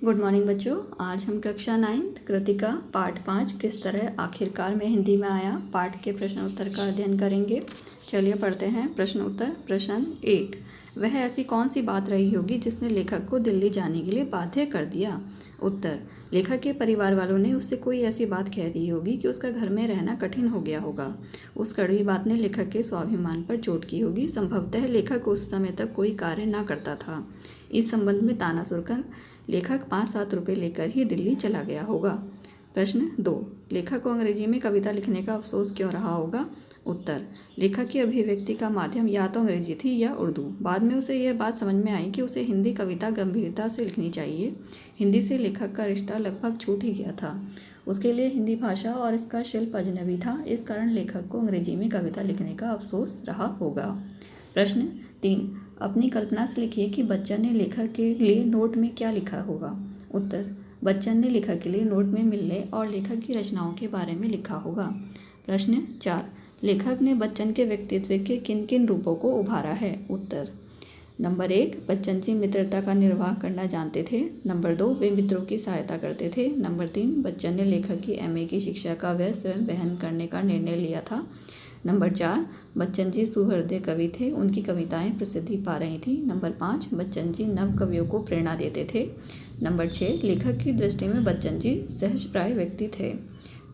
Good morning बच्चों। आज हम कक्षा 9th कृतिका पाठ 5 किस तरह आखिरकार में हिंदी में आया पाठ के प्रश्न उत्तर का अध्ययन करेंगे। चलिए पढ़ते हैं प्रश्न उत्तर। प्रश्न 1, वह ऐसी कौन सी बात रही होगी जिसने लेखक को दिल्ली जाने के लिए बाध्य कर दिया। उत्तर, लेखक के परिवार वालों ने उससे कोई ऐसी बात कह दी होगी कि उसका घर में रहना कठिन हो गया होगा। उस कड़वी बात ने लेखक के स्वाभिमान पर चोट की होगी। संभवतः लेखक उस समय तक कोई कार्य ना करता था। इस संबंध में ताना सुनकर लेखक 5-7 रुपये लेकर ही दिल्ली चला गया होगा। प्रश्न 2, लेखक को अंग्रेजी में कविता लिखने का अफसोस क्यों रहा होगा। उत्तर, लेखक की अभिव्यक्ति का माध्यम या तो अंग्रेजी थी या उर्दू। बाद में उसे यह बात समझ में आई कि उसे हिंदी कविता गंभीरता से लिखनी चाहिए। हिंदी से लेखक का रिश्ता लगभग छूट ही गया था। उसके लिए हिंदी भाषा और इसका शिल्प अजनबी था। इस कारण लेखक को अंग्रेजी में कविता लिखने का अफसोस रहा होगा। प्रश्न 3, अपनी कल्पना से लिखिए कि बच्चन ने लेखक के लिए नोट में क्या लिखा होगा। उत्तर, बच्चन ने लेखक के लिए नोट में मिलने और लेखक की रचनाओं के बारे में लिखा होगा। प्रश्न 4, लेखक ने बच्चन के व्यक्तित्व के किन किन रूपों को उभारा है। उत्तर, नंबर 1, बच्चन जी मित्रता का निर्वाह करना जानते थे। नंबर 2, वे मित्रों की सहायता करते थे। नंबर 3, बच्चन ने लेखक की MA की शिक्षा का वह स्वयं वहन करने का निर्णय लिया था। नंबर 4, बच्चन जी सुहृदय कवि थे, उनकी कविताएं प्रसिद्धि पा रही थीं। नंबर 5, बच्चन जी नव कवियों को प्रेरणा देते थे। नंबर 6, लेखक की दृष्टि में बच्चन जी सहजप्राय व्यक्ति थे।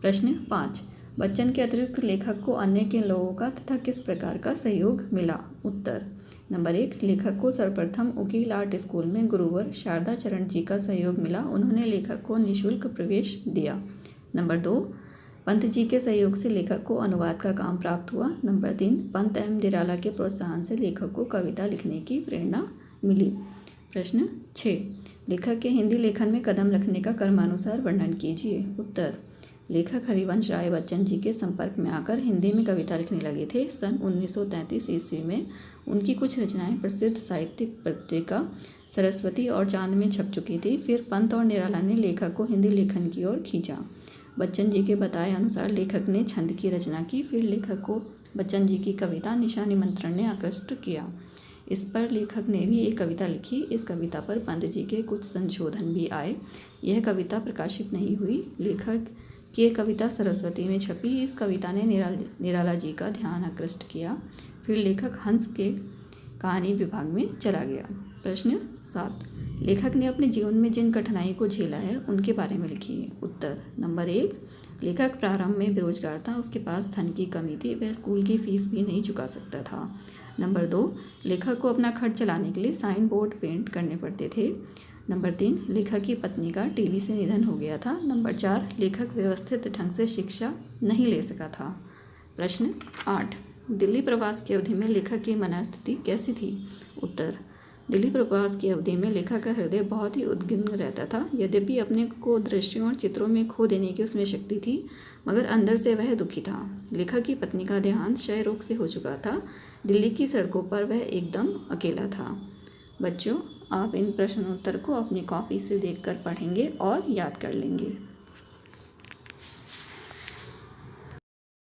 प्रश्न 5, बच्चन के अतिरिक्त लेखक को अन्य किन लोगों का तथा किस प्रकार का सहयोग मिला। उत्तर, नंबर 1, लेखक को सर्वप्रथम उकील आर्ट स्कूल में गुरुवर शारदा चरण जी का सहयोग मिला। उन्होंने लेखक को निःशुल्क प्रवेश दिया। नंबर 2, पंत जी के सहयोग से लेखक को अनुवाद का काम प्राप्त हुआ। नंबर 3, पंत एम निराला के प्रोत्साहन से लेखक को कविता लिखने की प्रेरणा मिली। प्रश्न 6, लेखक के हिंदी लेखन में कदम रखने का क्रमानुसार वर्णन कीजिए। उत्तर, लेखक हरिवंश राय बच्चन जी के संपर्क में आकर हिंदी में कविता लिखने लगे थे। सन 1933 ईस्वी में उनकी कुछ रचनाएं प्रसिद्ध साहित्यिक पत्रिका सरस्वती और चांद में छप चुकी थी। फिर पंत और निराला ने लेखक को हिंदी लेखन की ओर खींचा। बच्चन जी के बताए अनुसार लेखक ने छंद की रचना की। फिर लेखक को बच्चन जी की कविता निशा निमंत्रण ने आकृष्ट किया। इस पर लेखक ने भी एक कविता लिखी। इस कविता पर पंत जी के कुछ संशोधन भी आए। यह कविता प्रकाशित नहीं हुई। लेखक की एक कविता सरस्वती में छपी। इस कविता ने निराला जी का ध्यान आकृष्ट किया। फिर लेखक हंस के कहानी विभाग में चला गया। प्रश्न 7, लेखक ने अपने जीवन में जिन कठिनाई को झेला है उनके बारे में लिखिए। उत्तर, नंबर 1, लेखक प्रारंभ में बेरोजगार था। उसके पास धन की कमी थी। वह स्कूल की फीस भी नहीं चुका सकता था। नंबर 2, लेखक को अपना खर्च चलाने के लिए साइन बोर्ड पेंट करने पड़ते थे। नंबर 3, लेखक की पत्नी का टीबी से निधन हो गया था। नंबर 4, लेखक व्यवस्थित ढंग से शिक्षा नहीं ले सका था। प्रश्न 8, दिल्ली प्रवास की अवधि में लेखक की मनस्थिति कैसी थी। उत्तर, दिल्ली प्रवास की अवधि में लेखक का हृदय बहुत ही उद्विग्न रहता था। यद्यपि अपने को दृश्यों और चित्रों में खो देने की उसमें शक्ति थी, मगर अंदर से वह दुखी था। लेखक की पत्नी का देहांत क्षय रोग से हो चुका था। दिल्ली की सड़कों पर वह एकदम अकेला था। बच्चों, आप इन प्रश्नोत्तर को अपनी कॉपी से देखकर पढ़ेंगे और याद कर लेंगे।